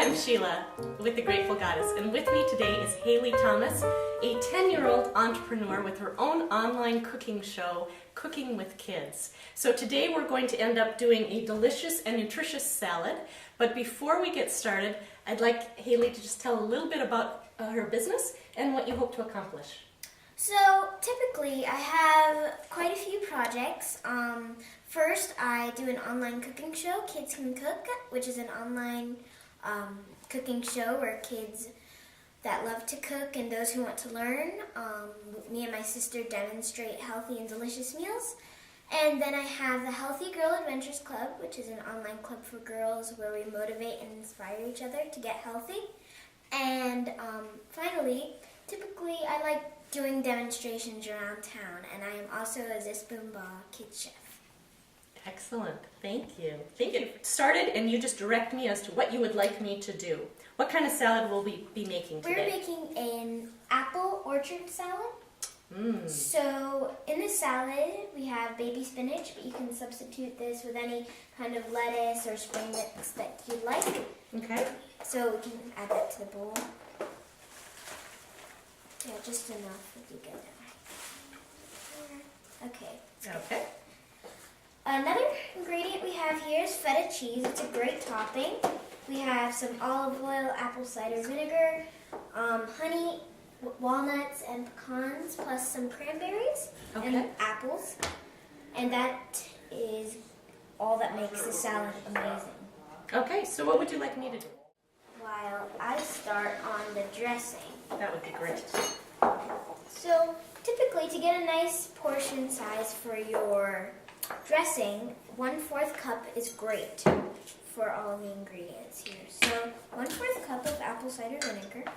I'm Sheila with The Grateful Goddess, and with me today is Hailey Thomas, a 10-year-old entrepreneur with her own online cooking show, Cooking with Kids. So today we're going to end up doing a delicious and nutritious salad, but before we get started, I'd like Hailey to just tell a little bit about her business and what you hope to accomplish. So typically I have quite a few projects. First, I do an online cooking show, Kids Can Cook, which is an online cooking show where kids that love to cook and those who want to learn, me and my sister demonstrate healthy and delicious meals. And then I have the Healthy Girl Adventures Club, which is an online club for girls where we motivate and inspire each other to get healthy. And finally, typically I like doing demonstrations around town, and I am also a Zispoomba kids chef. Excellent. Thank you. Thank you. Started, and you just direct me as to what you would like me to do. What kind of salad will we be making today? We're making an apple orchard salad. So in the salad, we have baby spinach, but you can substitute this with any kind of lettuce or spring mix that you like. Okay. So we can add that to the bowl. Yeah, just enough if you get it. Okay. Okay. Another ingredient we have here is feta cheese. It's a great topping. We have some olive oil, apple cider vinegar, honey, walnuts, and pecans, plus some cranberries and apples. And that is all that makes the salad amazing. Okay, so what would you like me to do? While I start on the dressing. That would be great. So typically, to get a nice portion size for your dressing, 1/4 cup is great for all the ingredients here. So 1/4 cup of apple cider vinegar.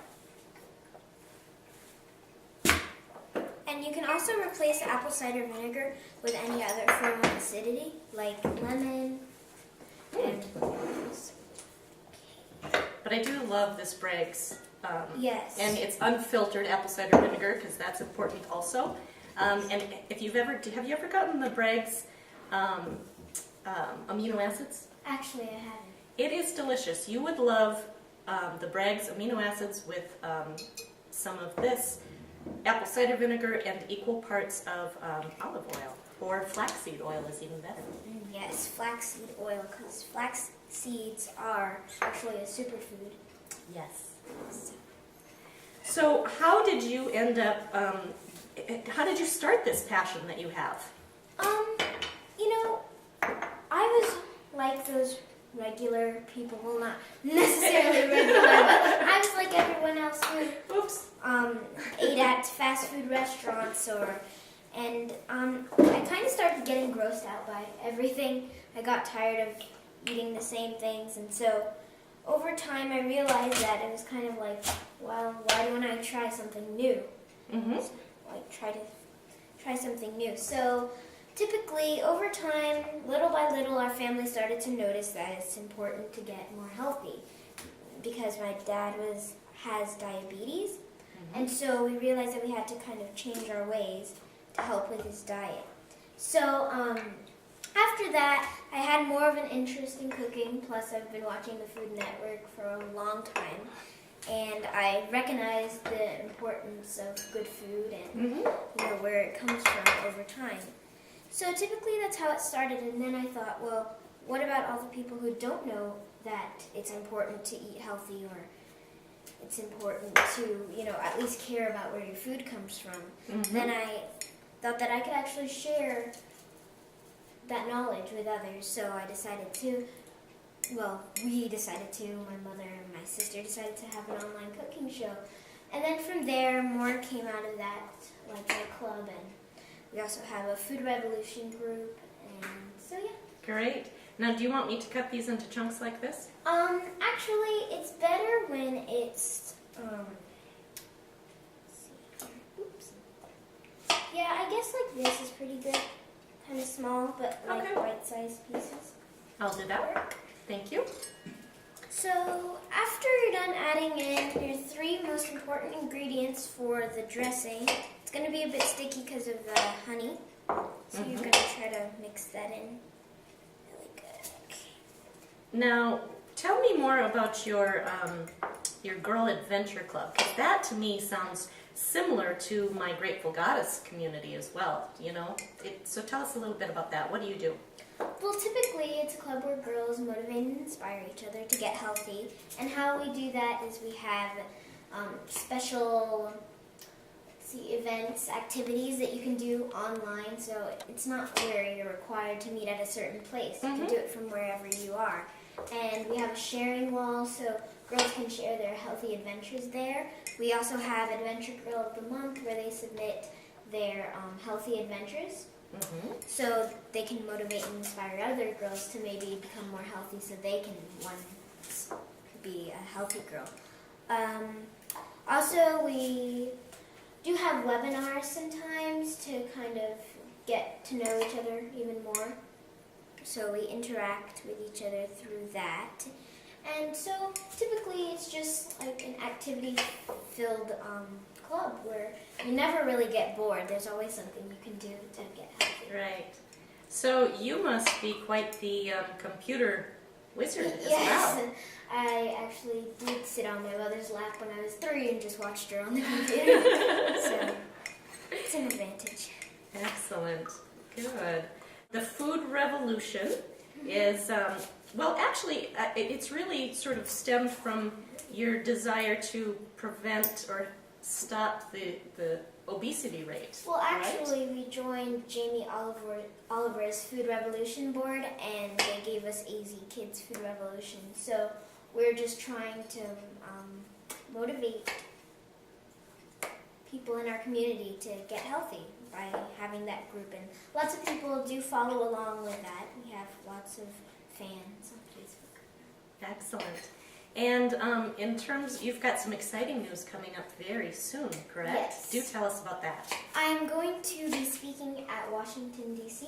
And you can also replace apple cider vinegar with any other form of acidity, like lemon and But I do love this Bragg's. yes. And it's unfiltered apple cider vinegar, because that's important also. And if you've ever, have you ever gotten the Bragg's amino acids? Actually, I haven't. It is delicious. You would love the Bragg's amino acids with some of this apple cider vinegar and equal parts of olive oil, or flaxseed oil is even better. Yes, flaxseed oil, because flax seeds are actually a superfood. Yes. So how did you end up, how did you start this passion that you have? You know, I was like those regular people, well, not necessarily regular, but I was like everyone else who ate at fast food restaurants and I kind of started getting grossed out by everything. I got tired of eating the same things, and so over time I realized that it was kind of like, well, why don't I try something new? Like try something new. So typically over time, little by little, our family started to notice that it's important to get more healthy, because my dad has diabetes, and so we realized that we had to kind of change our ways to help with his diet. So after that, I had more of an interest in cooking, plus I've been watching the Food Network for a long time, and I recognized the importance of good food and where it comes from over time. So typically that's how it started, and then I thought, well, what about all the people who don't know that it's important to eat healthy, or it's important to, at least care about where your food comes from? Then I thought that I could actually share that knowledge with others, so I decided to, we decided to, my mother and my sister decided to have an online cooking show. And then from there, more came out of that, like my club, and we also have a food revolution group, and so yeah. Great. Now, do you want me to cut these into chunks like this? Actually, it's better when it's, yeah, I guess like this is pretty good. Kind of small, but like bite-sized pieces. I'll do that. Thank you. So after you're done adding in your 3 most important ingredients for the dressing, it's going to be a bit sticky because of the honey. So you're going to try to mix that in really good. Okay. Now, tell me more about your Girl Adventure Club, because that to me sounds similar to my Grateful Goddess community as well, you know? So tell us a little bit about that. What do you do? Well, typically it's a club where girls motivate and inspire each other to get healthy. And how we do that is we have special events, activities that you can do online. So it's not where you're required to meet at a certain place. You can do it from wherever you are. And we have a sharing wall so girls can share their healthy adventures there. We also have Adventure Girl of the Month where they submit their healthy adventures. So they can motivate and inspire other girls to maybe become more healthy so they can be a healthy girl. Also, we do have webinars sometimes to kind of get to know each other even more. So we interact with each other through that. And so typically it's just like an activity-filled club where you never really get bored. There's always something you can do to get healthy. Right. So you must be quite the computer wizard as well. Yes, I actually did sit on my mother's lap when I was 3 and just watched her on the computer. So it's an advantage. Excellent. Good. The food revolution is, well, actually, it's really sort of stemmed from your desire to prevent or stop the obesity rate. Well, actually, we joined Jamie Oliver's Food Revolution board, and they gave us AZ Kids Food Revolution. So we're just trying to motivate people in our community to get healthy by having that group. And lots of people do follow along with that. We have lots of fans on Facebook. Excellent. And in terms, you've got some exciting news coming up very soon, correct? Yes. Do tell us about that. I'm going to be speaking at Washington, D.C.,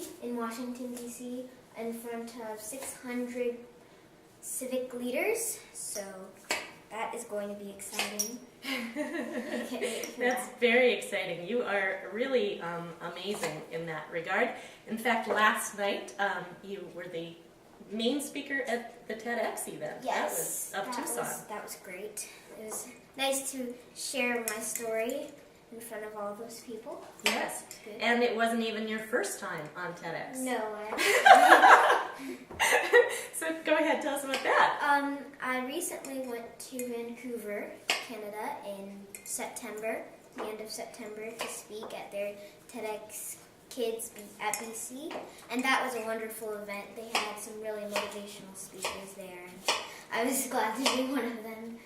in front of 600 civic leaders. So that is going to be exciting. That's very exciting. You are really amazing in that regard. In fact, last night you were the main speaker at the TEDx event. Yes, that was of Tucson. That was great. It was nice to share my story in front of all those people. Yes, and it wasn't even your first time on TEDx. No, So go ahead, tell us about that. I recently went to Vancouver, Canada in September, the end of September, to speak at their TEDx Kids at BC, and that was a wonderful event. They had some really motivational speakers there, and I was glad to be one of them.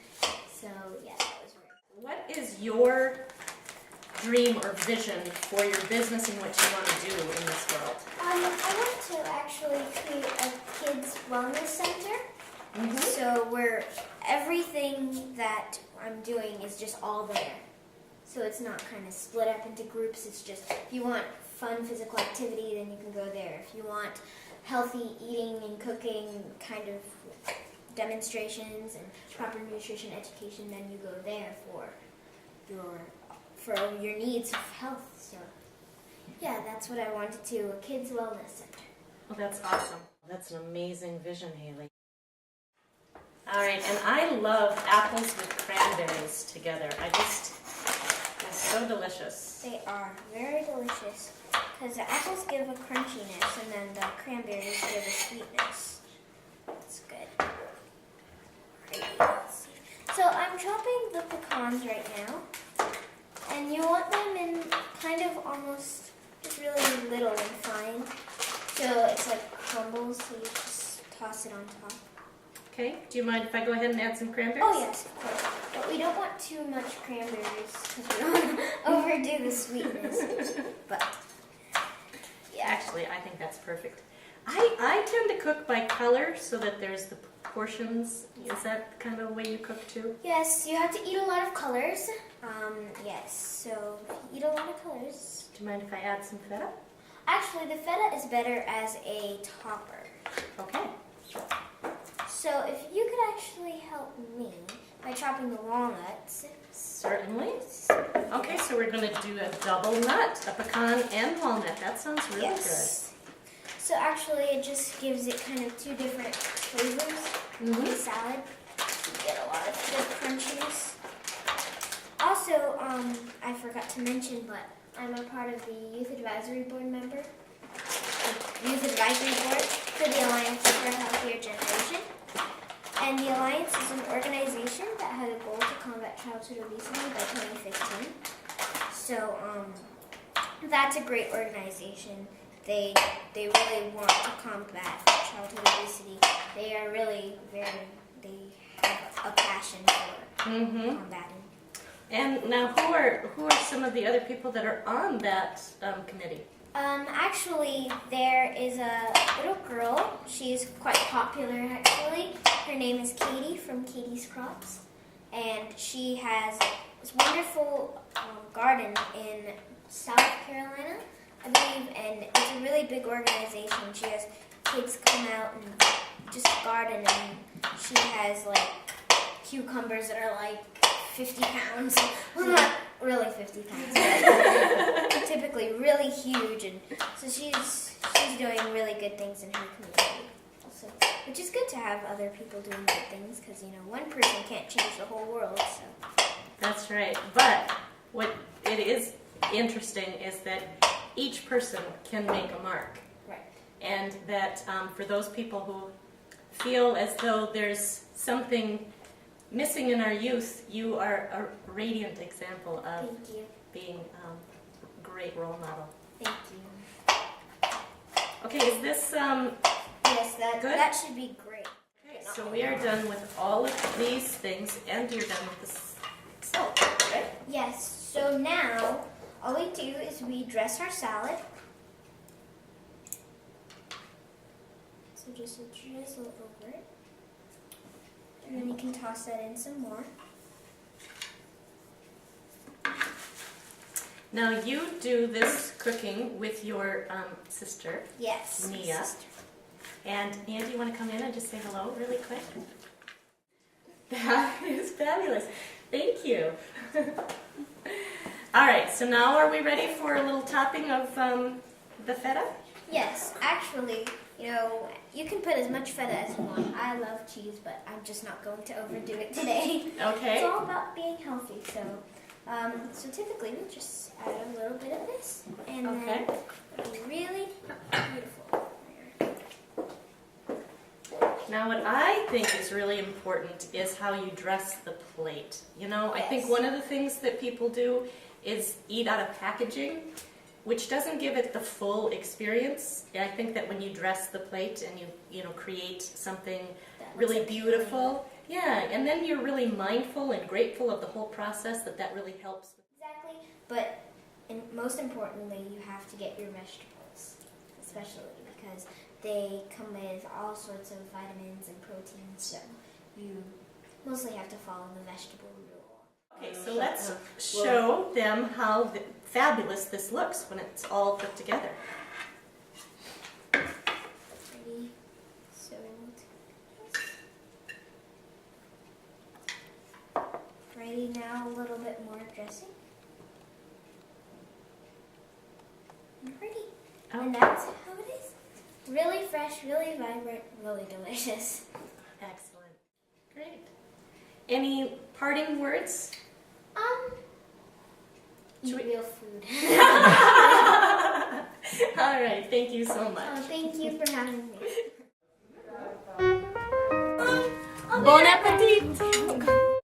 So yeah, that was great. What is your dream or vision for your business and what you want to do in this world? I want to actually create a kids wellness center. So where everything that I'm doing is just all there. So it's not kind of split up into groups. It's just, if you want fun physical activity, then you can go there. If you want healthy eating and cooking kind of demonstrations and proper nutrition education, then you go there for your needs of health. So yeah, that's what I want to do, a kids wellness center. Well, that's awesome. That's an amazing vision, Hailey. All right, and I love apples with cranberries together. It's so delicious. They are very delicious because the apples give a crunchiness and then the cranberries give a sweetness. It's good. Alrighty, let's see. So I'm chopping the pecans right now, and you want them in kind of almost just really little and fine. So it's like crumbles, so you just toss it on top. Okay, do you mind if I go ahead and add some cranberries? Oh yes, of course. But we don't want too much cranberries because we don't want to overdo the sweetness. But yeah. Actually, I think that's perfect. I tend to cook by color so that there's the portions. Is that kind of the way you cook too? Yes, you have to eat a lot of colors. Yes, so if you eat a lot of colors. Do you mind if I add some feta? Actually, the feta is better as a topper. Okay. So if you could actually help me by chopping the walnuts. Certainly. Okay, so we're going to do a double nut, a pecan and walnut. That sounds really good. So actually it just gives it kind of two different flavors. the salad. You get a lot of good crunchies. Also, I forgot to mention, but I'm a part of the Youth Advisory Board member. Youth Advisory Board for the Alliance for a Healthier Generation. And the Alliance is an organization that had a goal to combat childhood obesity by 2015. So that's a great organization. They really want to combat childhood obesity. They are really they have a passion for combating. And now, who are some of the other people that are on that committee? Actually, there is a little girl. She's quite popular, actually. Her name is Katie from Katie's Crops. And she has this wonderful garden in South Carolina, I believe. And it's a really big organization. She has kids come out and just garden. And she has, like, cucumbers that are, like, 50 pounds. Well, not really 50 pounds, but typically really huge, and so she's doing really good things in her community. Also, which is good to have other people doing good things, because one person can't change the whole world. So that's right. But what it is interesting is that each person can make a mark, right? And that for those people who feel as though there's something missing in our youth, you are a radiant example of being a great role model. Thank you. Okay, is this yes, good? That should be great. Okay, so we are done with all of these things, and you're done with this salt, right? Yes, so now all we do is we dress our salad. So just a drizzle over it. And then you can toss that in some more. Now you do this cooking with your sister, Yes. Nia. And Nia, do you want to come in and just say hello really quick? That is fabulous. Thank you. All right, so now are we ready for a little topping of the feta? Yes, actually, you can put as much feta as you want. I love cheese, but I'm just not going to overdo it today. Okay. It's all about being healthy, so typically we'll just add a little bit of this, and then it'll be really beautiful. Now what I think is really important is how you dress the plate. I think Yes. one of the things that people do is eat out of packaging, which doesn't give it the full experience. I think that when you dress the plate and you create something really beautiful, yeah, and then you're really mindful and grateful of the whole process, that really helps. Exactly, but most importantly, you have to get your vegetables, especially because they come with all sorts of vitamins and proteins, so you mostly have to follow the vegetable rule. Okay, so let's show them how fabulous this looks when it's all put together. Ready? So ready now, a little bit more dressing. And ready. Oh. And that's how it is. Really fresh, really vibrant, really delicious. Excellent. Great. Any parting words? Eat real food. All right, thank you so much. Oh, thank you for having me. Bon appetit!